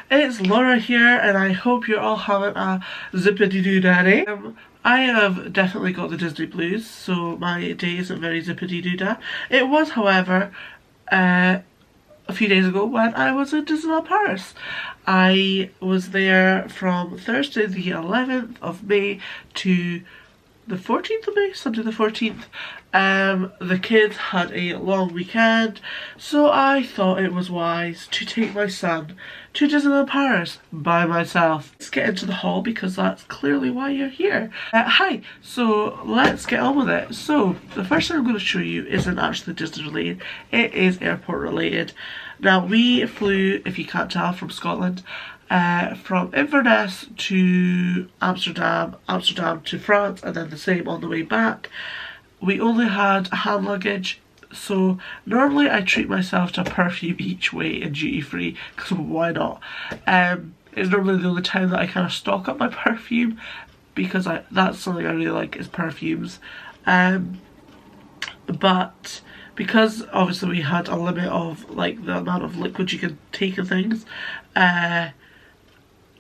It's Laura here, and I hope you're all having a zippity-doo-dah. I have definitely got the Disney blues, so my day isn't very zippity-doo-dah. It was, however, a few days ago when I was in Disneyland Paris. I was there from Thursday the 11th of May to the 14th of May, Sunday the 14th. The kids had a long weekend, so I thought it was wise to take my son to Disneyland Paris by myself. Let's get into the haul because that's clearly why you're here. Hi, so let's get on with it. So the first thing I'm going to show you isn't actually Disney related, it is airport related. Now we flew, if you can't tell, from Scotland. From Inverness to Amsterdam, Amsterdam to France, and then the same on the way back. We only had hand luggage, so normally I treat myself to a perfume each way in duty free, because why not? It's normally the only time that I kind of stock up my perfume, because that's something I really like, is perfumes. But because obviously we had a limit of like the amount of liquid you can take and things, I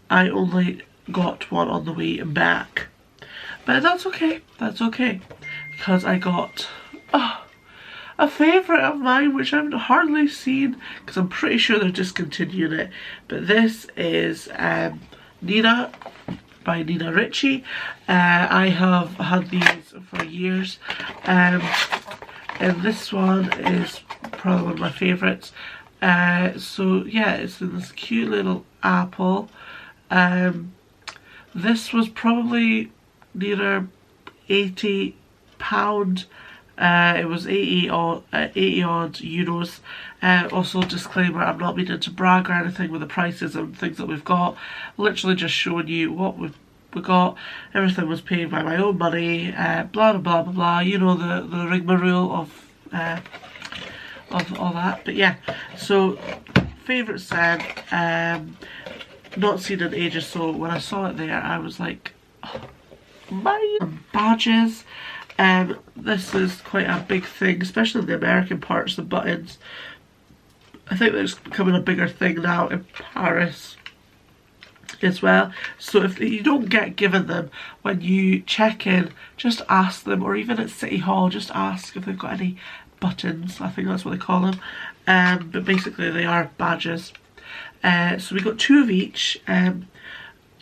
only got one on the way back. But that's okay, because I got a favourite of mine which I've hardly seen, because I'm pretty sure they're discontinuing it. But this is Nina by Nina Ricci. I have had these for years, and this one is probably one of my favourites. So yeah, it's in this cute little apple. This was probably near £80. It was 80 odd euros. Also disclaimer, I'm not meaning to brag or anything with the prices and things that we've got. Literally just showing you what we got. Everything was paid by my own money. Blah blah blah blah blah. You know the rigmarole of all that. But yeah, so favourite scent. Not seen in ages, so when I saw it there I was like, oh, mine. Badges. This is quite a big thing, especially in the American parts, the buttons. I think that's becoming a bigger thing now in Paris as well. So if you don't get given them when you check in, just ask them, or even at City Hall, just ask if they've got any buttons. I think that's what they call them. But basically they are badges. So we got 2 of each.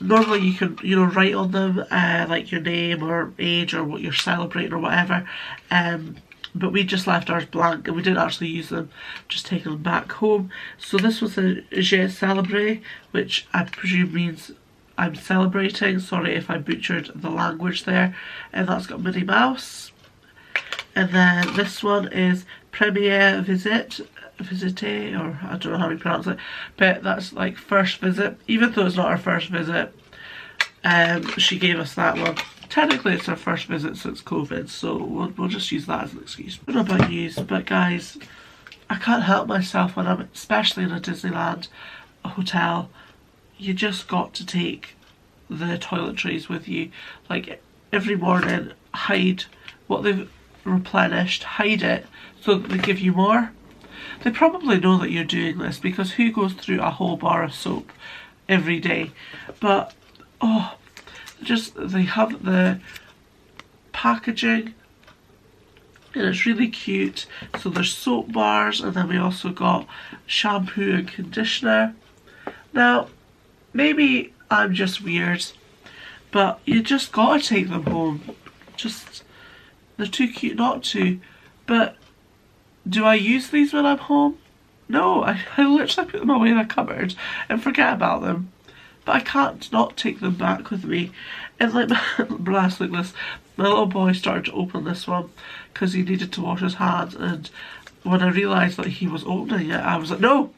Normally you can, write on them like your name or age or what you're celebrating or whatever. But we just left ours blank and we didn't actually use them, just taking them back home. So this was a Je Celebrate, which I presume means I'm celebrating. Sorry if I butchered the language there. And that's got Minnie Mouse. And then this one is Premiere Visite, or I don't know how you pronounce it, but that's like first visit. Even though it's not our first visit, she gave us that one. Technically it's our first visit since COVID, so we'll just use that as an excuse. I don't know about you, but guys, I can't help myself when I'm, especially in a Disneyland hotel, you just got to take the toiletries with you. Like every morning, hide what they've replenished, hide it so that they give you more. They probably know that you're doing this, because who goes through a whole bar of soap every day? But oh, just they have the packaging and it's really cute. So there's soap bars, and then we also got shampoo and conditioner. Now maybe I'm just weird, but you just gotta take them home. Just, they're too cute not to. But do I use these when I'm home? No, I literally put them away in a cupboard and forget about them. But I can't not take them back with me. And like, last like this, my little boy started to open this one because he needed to wash his hands, and when I realised that he was opening it, I was like, no!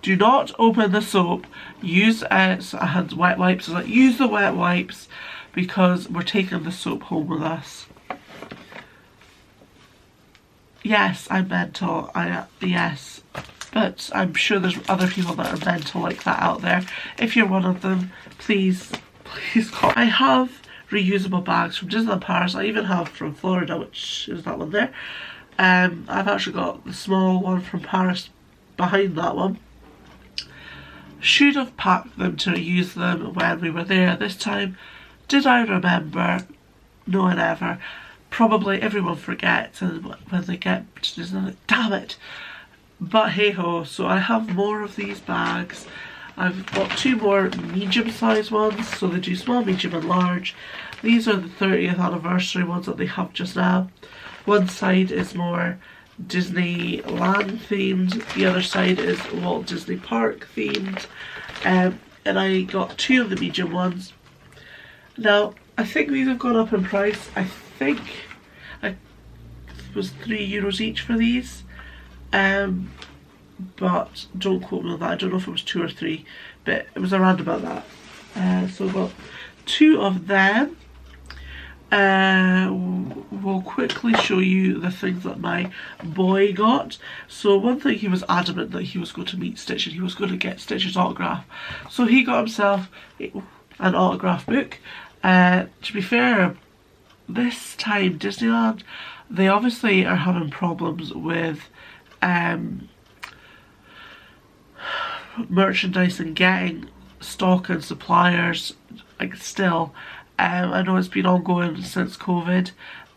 Do not open the soap. Use I had wet wipes. I was like, use the wet wipes, because we're taking the soap home with us. Yes, I'm mental. Yes, but I'm sure there's other people that are mental like that out there. If you're one of them, please call. I have reusable bags from Disneyland Paris. I even have from Florida, which is that one there. I've actually got the small one from Paris behind that one. Should have packed them to use them when we were there this time. Did I remember? No one ever. Probably everyone forgets, and when they get to Disneyland, damn it. But hey ho, so I have more of these bags. I've got 2 more medium sized ones, so they do small, medium and large. These are the 30th anniversary ones that they have just now. One side is more Disneyland themed, the other side is Walt Disney Park themed. And I got 2 of the medium ones. Now, I think these have gone up in price. I think it was €3 each for these. But don't quote me on that. I don't know if it was 2 or 3, but it was around about that. So I've got 2 of them. We'll quickly show you the things that my boy got. So one thing, he was adamant that he was going to meet Stitch and he was going to get Stitch's autograph. So he got himself an autograph book. To be fair, this time Disneyland, they obviously are having problems with merchandise and getting stock and suppliers, like still. I know it's been ongoing since COVID.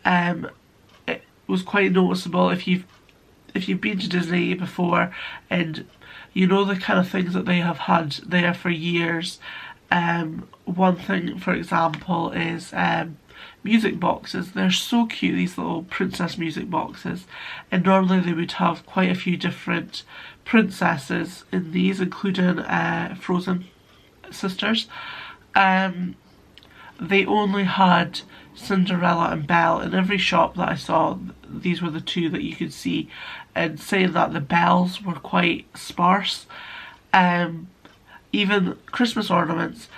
It was quite noticeable if you've been to Disney before and you know the kind of things that they have had there for years. One thing, for example, is music boxes. They're so cute, these little princess music boxes, and normally they would have quite a few different princesses in these, including Frozen sisters. They only had Cinderella and Belle in every shop that I saw. These were the 2 that you could see, and saying that the bells were quite sparse. Even Christmas ornaments.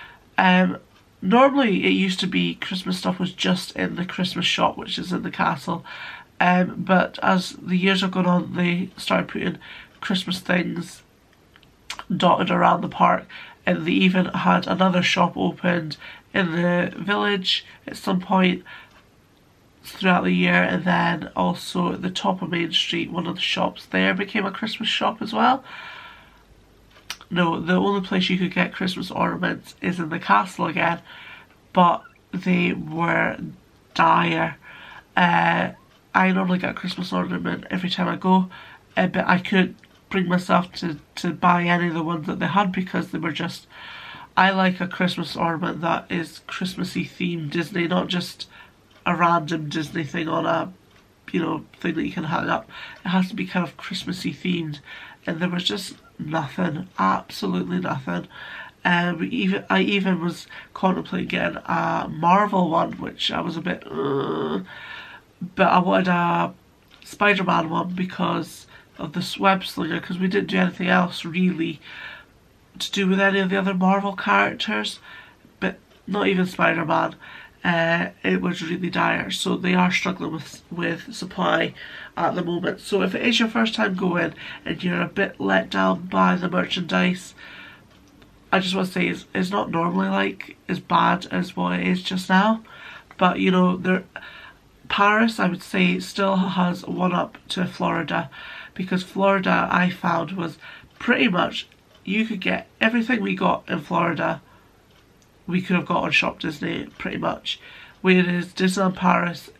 Normally it used to be Christmas stuff was just in the Christmas shop, which is in the castle. But as the years have gone on, they started putting Christmas things dotted around the park, and they even had another shop opened in the village at some point throughout the year, and then also at the top of Main Street, one of the shops there became a Christmas shop as well. No, the only place you could get Christmas ornaments is in the castle again, but they were dire. I normally get a Christmas ornament every time I go, but I couldn't bring myself to buy any of the ones that they had because they were just... I like a Christmas ornament that is Christmassy themed Disney, not just a random Disney thing on a, thing that you can hang up. It has to be kind of Christmassy themed, and there was just nothing, absolutely nothing. I even was contemplating getting a Marvel one, which I was a bit, but I wanted a Spider-Man one because of the web slinger, because we didn't do anything else really to do with any of the other Marvel characters, but not even Spider-Man. It was really dire, so they are struggling with supply at the moment. So if it is your first time going and you're a bit let down by the merchandise, I just want to say it's not normally like as bad as what it is just now, but Paris, I would say, still has one up to Florida, because Florida, I found, was pretty much, you could get everything we got in Florida, we could have got on Shop Disney pretty much. Whereas Disneyland Paris,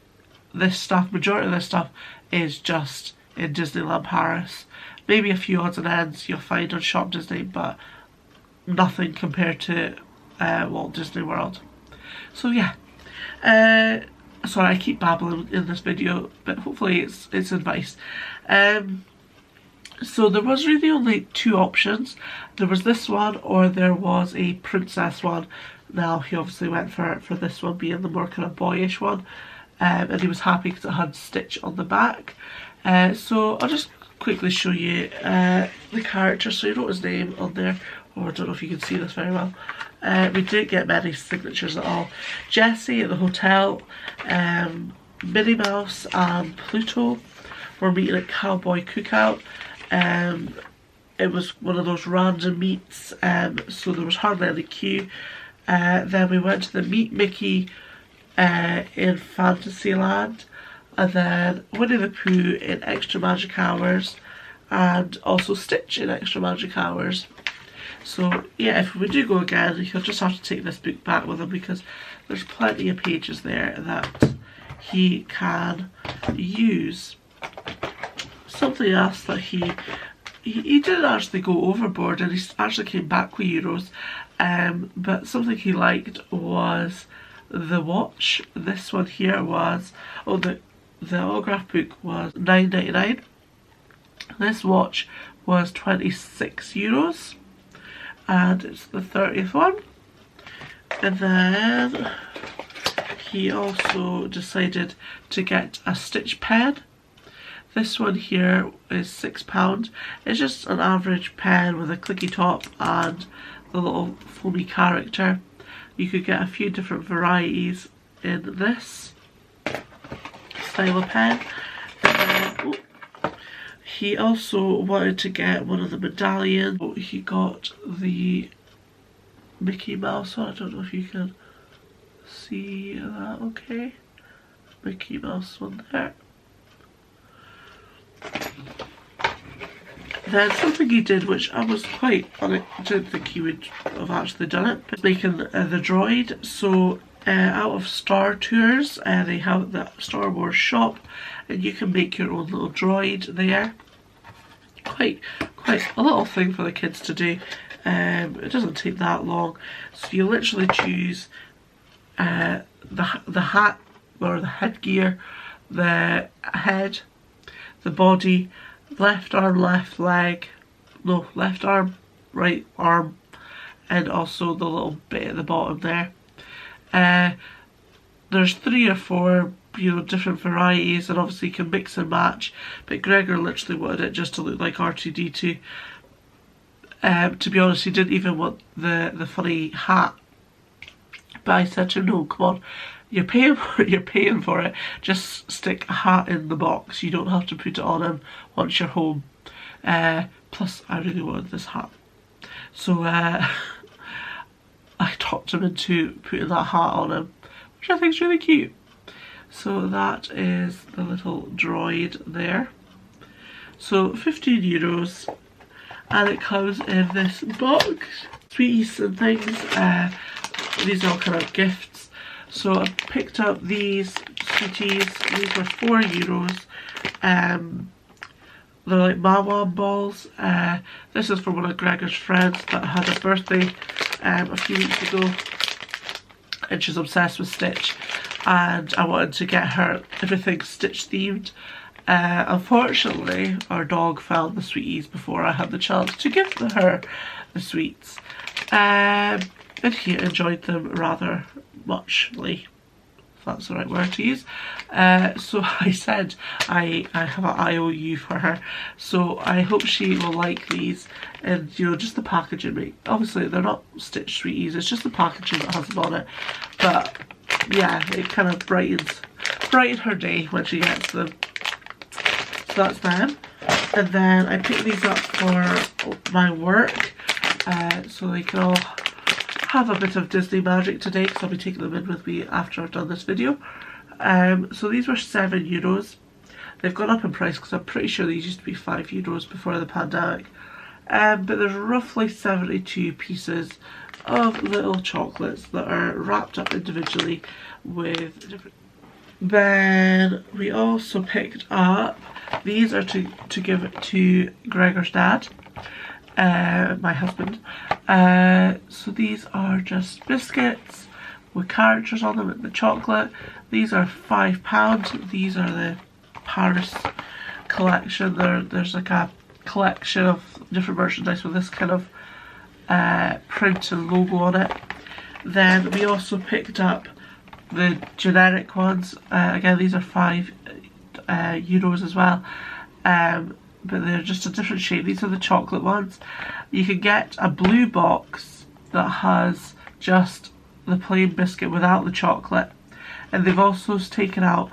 majority of this stuff is just in Disneyland Paris. Maybe a few odds and ends you'll find on Shop Disney, but nothing compared to Walt Disney World. So yeah, sorry, I keep babbling in this video, but hopefully it's advice. So there was really only 2 options. There was this one, or there was a princess one. Now he obviously went for this one, being the more kind of boyish one, and he was happy because it had Stitch on the back. So I'll just quickly show you the character, so you know his name on there. Oh, I don't know if you can see this very well. We didn't get many signatures at all. Jessie at the hotel, Minnie Mouse and Pluto were meeting at Cowboy Cookout. It was one of those random meets, so there was hardly any queue. Then we went to the Meet Mickey in Fantasyland, and then Winnie the Pooh in Extra Magic Hours, and also Stitch in Extra Magic Hours. So yeah, if we do go again, he'll just have to take this book back with him, because there's plenty of pages there that he can use. Something else that he didn't actually go overboard, and he actually came back with euros, but something he liked was the watch. This one here was, oh, the autograph book was €9.99. This watch was 26 euros, and it's the 30th one. And then he also decided to get a stitch pen. This one here is £6. It's just an average pen with a clicky top and the little foamy character. You could get a few different varieties in this style of pen. He also wanted to get one of the medallions. He got the Mickey Mouse one. I don't know if you can see that okay. Mickey Mouse one there. Then something he did, which I was quite funny, I didn't think he would have actually done it, but making the droid. So out of Star Tours, they have the Star Wars shop, and you can make your own little droid there. Quite a little thing for the kids to do. It doesn't take that long. So you literally choose the hat or the headgear, the head, the body, left arm, left leg, no, left arm, right arm, and also the little bit at the bottom there. There's 3 or 4, you know, different varieties, and obviously you can mix and match, but Gregor literally wanted it just to look like R2-D2. To be honest, he didn't even want the funny hat, but I said to him, no, come on, you're paying for it, just stick a hat in the box, you don't have to put it on him once you're home. Plus I really wanted this hat, so I talked him into putting that hat on him, which I think is really cute. So that is the little droid there. So 15 euros, and it comes in this box, sweeties and things. These are all kind of gifts. So I picked up these sweeties. These were 4 euros. They're like Mawam balls. This is from one of Gregor's friends that had a birthday a few weeks ago, and she's obsessed with Stitch, and I wanted to get her everything Stitch themed. Unfortunately, our dog found the sweeties before I had the chance to give her the sweets, and he enjoyed them rather muchly, if that's the right word to use. So I said I have an IOU for her, so I hope she will like these. And you know, just the packaging, obviously they're not Stitch sweeties, it's just the packaging that has them on it, but yeah, it kind of brighten her day when she gets them. So that's them. And then I picked these up for my work, so they can all have a bit of Disney magic today, because I'll be taking them in with me after I've done this video. So these were 7 euros. They've gone up in price because I'm pretty sure these used to be 5 euros before the pandemic. But there's roughly 72 pieces of little chocolates that are wrapped up individually with different. Then we also picked up, these are to give to Gregor's dad, my husband. So these are just biscuits with characters on them and the chocolate. These are £5. These are the Paris collection. There's like a collection of different merchandise with this kind of print and logo on it. Then we also picked up the generic ones. Again, these are 5 euros as well, but they're just a different shape. These are the chocolate ones. You can get a blue box that has just the plain biscuit without the chocolate, and they've also taken out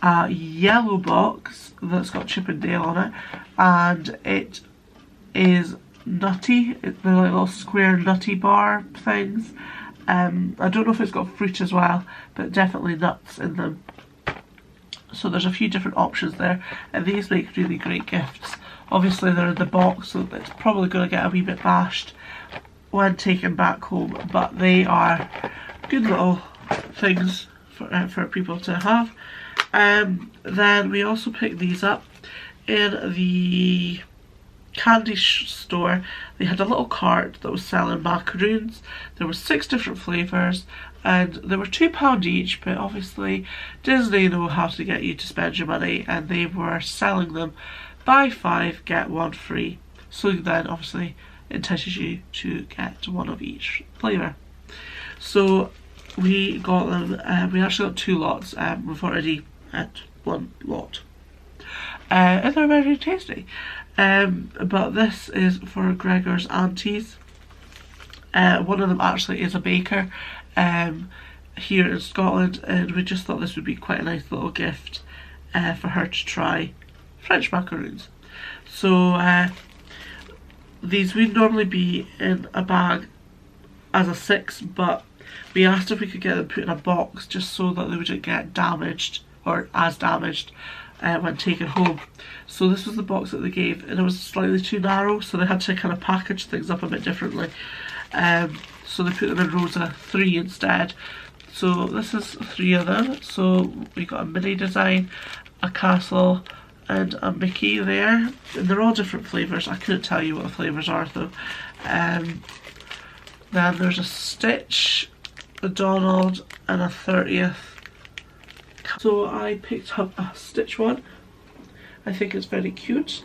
a yellow box that's got Chip and Dale on it, and it is nutty. They're like little square nutty bar things. I don't know if it's got fruit as well, but definitely nuts in them. So there's a few different options there, and these make really great gifts Obviously they're in the box, so it's probably going to get a wee bit bashed when taken back home, but they are good little things for people to have. Then we also picked these up in the candy store. They had a little cart that was selling macaroons. There were 6 different flavours and they were £2 each, but obviously Disney know how to get you to spend your money, and they were selling them buy 5 get 1 free. So then obviously it entices you to get 1 of each flavour. So we got them, we actually got 2 lots, we've already had 1 lot. And they're very tasty. But this is for Gregor's aunties. One of them actually is a baker here in Scotland, and we just thought this would be quite a nice little gift for her to try French macaroons. So these would normally be in a bag as a 6, but we asked if we could get them put in a box just so that they wouldn't get damaged or as damaged when taken home. So this was the box that they gave, and it was slightly too narrow, so they had to kind of package things up a bit differently. So they put them in rows of 3 instead. So this is 3 of them. So we got a Minnie design, a castle, and a Mickey there, and they're all different flavours. I couldn't tell you what the flavours are though. Then there's a Stitch, a Donald, and a 30th. So I picked up a Stitch one. I think it's very cute.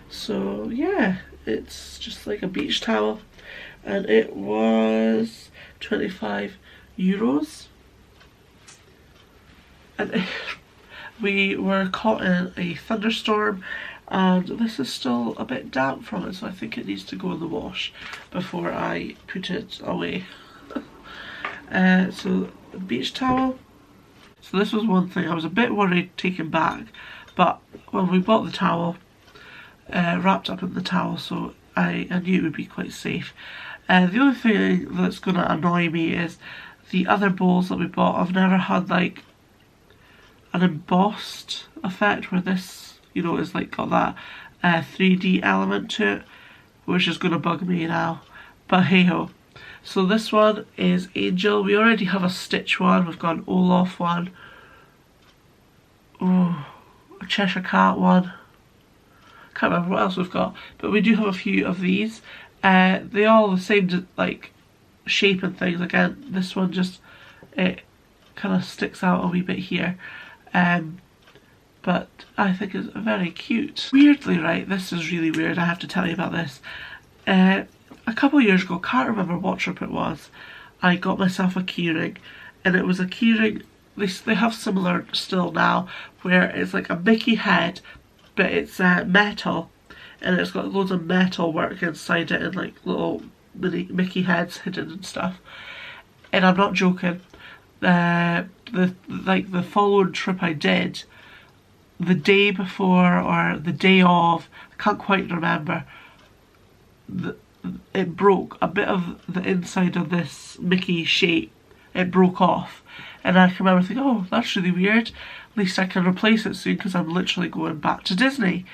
So yeah, it's just like a beach towel, and it was €25. And we were caught in a thunderstorm, and this is still a bit damp from it, so I think it needs to go in the wash before I put it away. So beach towel. So this was one thing I was a bit worried taking back, but when we bought the towel, wrapped up in the towel, so I knew it would be quite safe. The only thing that's going to annoy me is the other bowls that we bought. I've never had like an embossed effect where this, you know, is like got that 3D element to it, which is going to bug me now, but hey ho. So this one is Angel. We already have a Stitch one, we've got an Olaf one, oh, a Cheshire Cat one, can't remember what else we've got, but we do have a few of these. They all the same like shape and things. Again, this one just, it kind of sticks out a wee bit here, but I think it's very cute. Weirdly, right, this is really weird, I have to tell you about this. A couple of years ago, can't remember what trip it was, I got myself a keyring, and it was a keyring, they have similar still now, where it's like a Mickey head, but it's metal, and it's got loads of metal work inside it and like little mini Mickey heads hidden and stuff. And I'm not joking, the following trip I did, the day before or the day of, I can't quite remember, it broke. A bit of the inside of this Mickey shape, it broke off, and I can remember thinking, oh, that's really weird, at least I can replace it soon because I'm literally going back to Disney.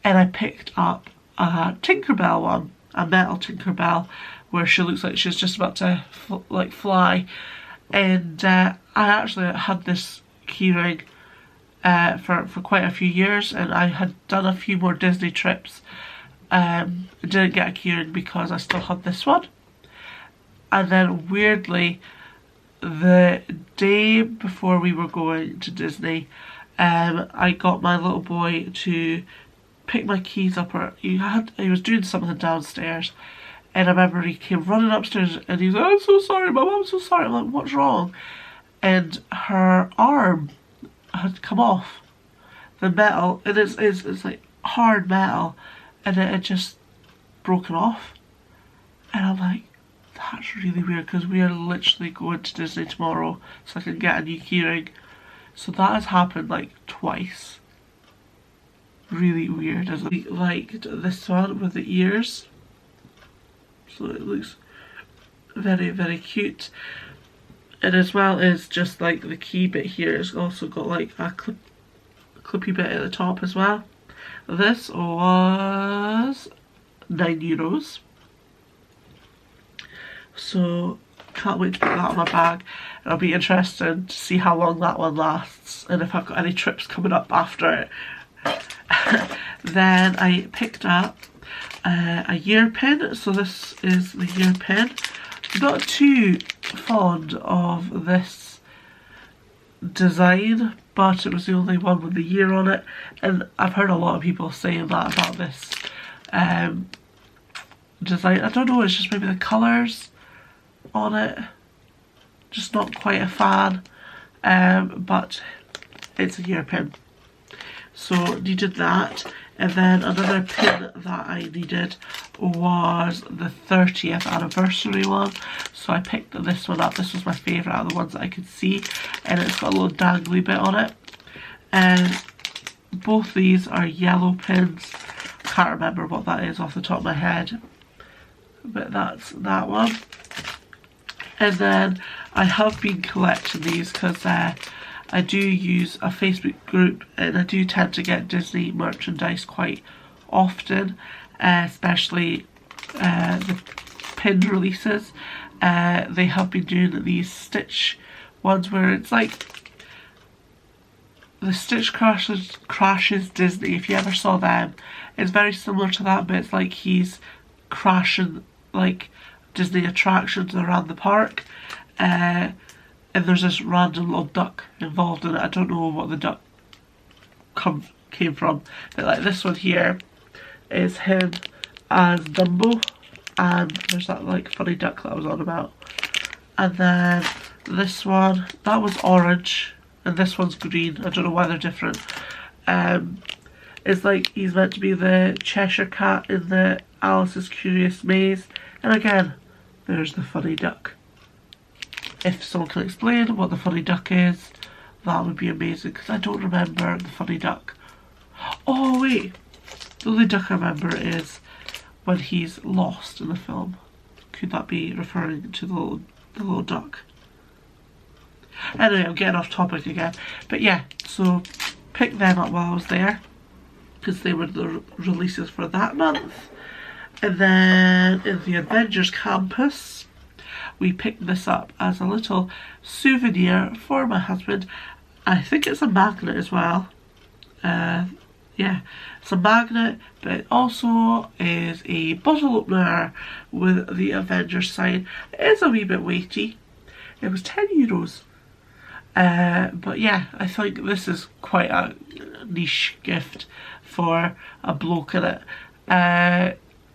And I picked up a Tinkerbell one, a metal Tinkerbell, where she looks like she's just about to fly, and I actually had this keyring for quite a few years, and I had done a few more Disney trips. I didn't get a keyring because I still had this one, and then weirdly the day before we were going to Disney, I got my little boy to pick my keys up, or he was doing something downstairs, and I remember he came running upstairs and he's like, I'm so sorry Mum, I'm so sorry. I'm like, what's wrong? And her arm had come off the metal, and it's like hard metal, and it had just broken off. And I'm like, that's really weird, because we are literally going to Disney tomorrow so I can get a new keyring. So that has happened like twice. Really weird, isn't it? I liked this one with the ears, so it looks very, very cute. And as well as just like the key bit here, it's also got like a clippy bit at the top as well, This was €9. So can't wait to put that in my bag. It'll be interesting to see how long that one lasts and if I've got any trips coming up after it. Then I picked up a year pin. So this is the year pin. Not too fond of this design, but it was the only one with the year on it, and I've heard a lot of people saying that about this design. I don't know, it's just maybe the colours on it, just not quite a fan, but it's a year pin. So needed that, and then another pin that I needed was the 30th anniversary one. So I picked this one up. This was my favourite out of the ones that I could see, and it's got a little dangly bit on it. And both these are yellow pins. Can't remember what that is off the top of my head, but that's that one. And then I have been collecting these because I do use a Facebook group, and I do tend to get Disney merchandise quite often, especially the pin releases. They have been doing these Stitch ones where it's like the Stitch crashes Disney. If you ever saw them, it's very similar to that, but it's like he's crashing like Disney attractions around the park. And there's this random little duck involved in it. I don't know what the duck came from, but like this one here is him as Dumbo, and there's that like funny duck that I was on about. And then this one, that was orange, and this one's green. I don't know why they're different. It's like he's meant to be the Cheshire Cat in the Alice's Curious Maze, and again, there's the funny duck. If someone can explain what the funny duck is, that would be amazing, because I don't remember the funny duck. Oh wait, the only duck I remember is when he's lost in the film. Could that be referring to the little duck? Anyway, I'm getting off topic again. But yeah, so picked them up while I was there, because they were the releases for that month. And then in the Avengers campus, we picked this up as a little souvenir for my husband. I think it's a magnet as well. Yeah, it's a magnet, but it also is a bottle opener with the Avengers sign. It is a wee bit weighty. It was €10. But yeah, I think this is quite a niche gift for a bloke in it.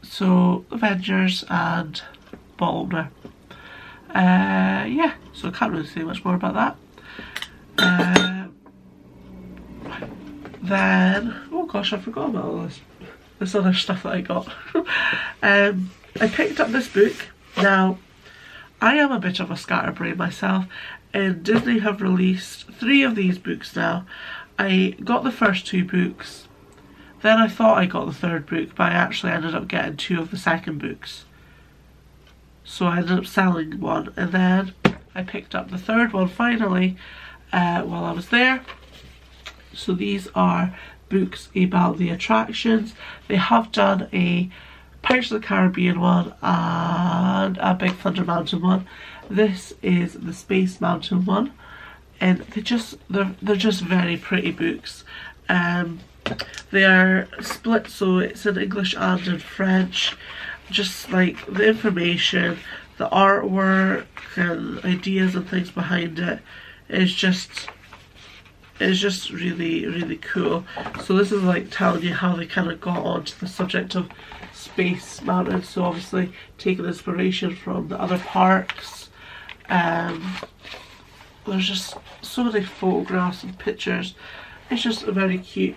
So Avengers and bottle opener. Yeah, so I can't really say much more about that. Then, oh gosh, I forgot about all this other stuff that I got. I picked up this book. Now, I am a bit of a scatterbrain myself, and Disney have released 3 of these books now. I got the first 2 books, then I thought I got the 3rd book, but I actually ended up getting 2 of the 2nd books. So I ended up selling one, and then I picked up the 3rd one finally while I was there. So these are books about the attractions. They have done a Pirates of the Caribbean one and a Big Thunder Mountain one. This is the Space Mountain one, and they're just very pretty books. They are split, so it's in English and in French. Just like the information, the artwork and ideas and things behind it is just really, really cool. So this is like telling you how they kind of got onto the subject of Space Mountain. So obviously taking inspiration from the other parks. There's just so many photographs and pictures. It's just very cute.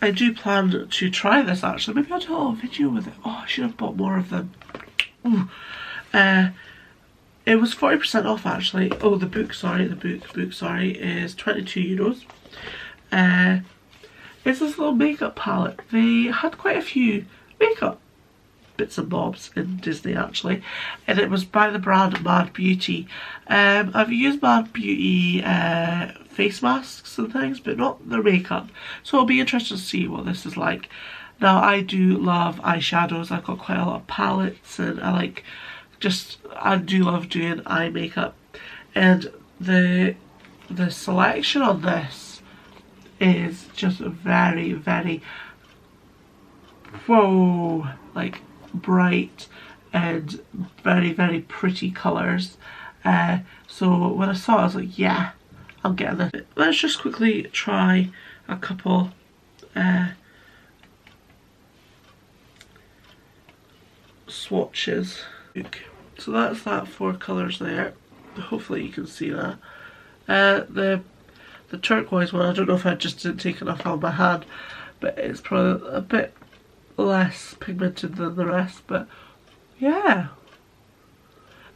I do plan to try this actually. Maybe I'll do a little video with it. Oh, I should have bought more of them. Ooh. It was 40% off actually. Oh, the book, sorry, the book, sorry, is €22. It's this little makeup palette. They had quite a few makeup bits and bobs in Disney actually, and it was by the brand Mad Beauty. I've used Mad Beauty face masks and things, but not their makeup. So it'll be interesting to see what this is like. Now, I do love eyeshadows. I've got quite a lot of palettes, and I do love doing eye makeup. And the selection on this is just very, very, whoa, like bright and very, very pretty colours. So when I saw it, I was like, yeah, I'm getting this. Let's just quickly try a couple swatches. Okay. So that's that 4 colours there. Hopefully you can see that. The turquoise one, I don't know if I just didn't take enough on my hand, but it's probably a bit less pigmented than the rest, but yeah.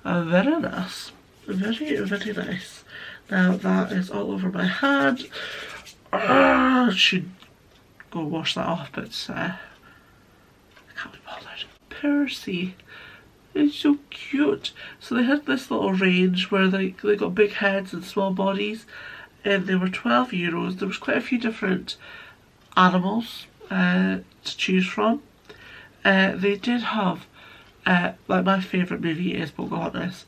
Very nice. Very, very nice. Now that is all over my hand. I should go wash that off, but I can't be bothered. Percy. It's so cute. So they had this little range where they got big heads and small bodies, and they were €12. There was quite a few different animals to choose from. They did have, like my favourite movie is Pocahontas,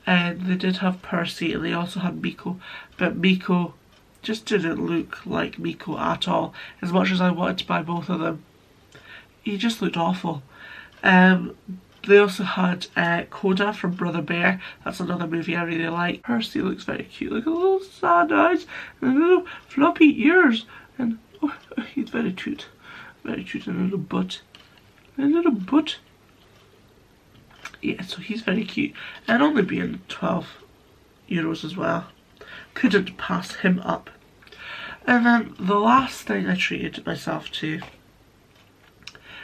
and they did have Percy, and they also had Miko, but Miko just didn't look like Miko at all. As much as I wanted to buy both of them, he just looked awful. They also had Coda from Brother Bear. That's another movie I really like. Percy looks very cute. Look at the little sad eyes and little floppy ears. And oh, he's very cute. Very cute, and a little butt. A little butt. Yeah, so he's very cute. And only being €12 as well. Couldn't pass him up. And then the last thing I treated myself to,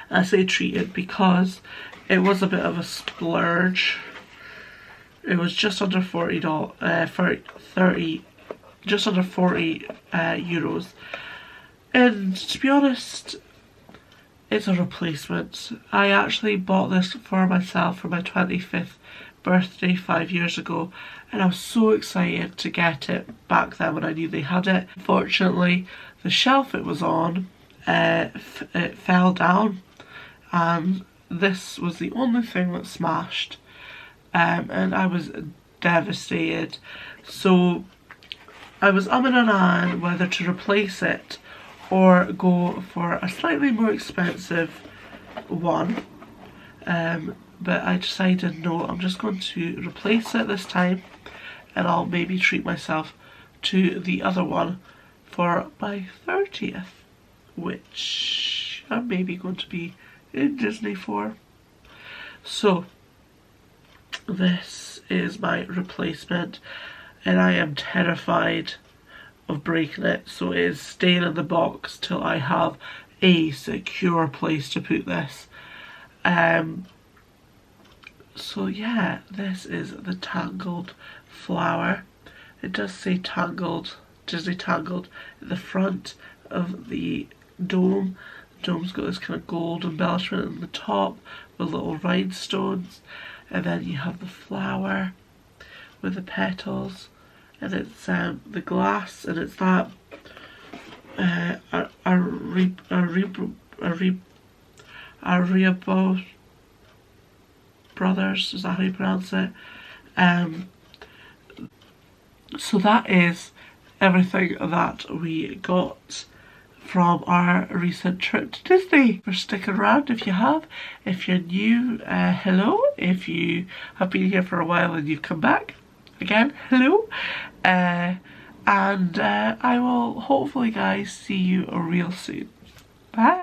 I say treated because it was a bit of a splurge. It was just under just under 40 euros. And to be honest, it's a replacement. I actually bought this for myself for my 25th birthday 5 years ago, and I was so excited to get it back then when I knew they had it. Unfortunately, the shelf it was on, it fell down, and this was the only thing that smashed, and I was devastated. So I was umming and ahhing whether to replace it or go for a slightly more expensive one, but I decided no, I'm just going to replace it this time, and I'll maybe treat myself to the other one for my 30th, which I'm maybe going to be in Disney for. So this is my replacement, and I am terrified of breaking it, so it is staying in the box till I have a secure place to put this. So yeah, this is the Tangled flower. It does say Tangled, Disney Tangled at the front of the dome. The dome's got this kind of gold embellishment on the top with little rhinestones, and then you have the flower with the petals, and it's the glass, and it's that Ariabo Brothers, is that how you pronounce it? So that is everything that we got from our recent trip to Disney. For sticking around if you have. If you're new, hello. If you have been here for a while and you've come back, again, hello. And I will hopefully, guys, see you real soon. Bye.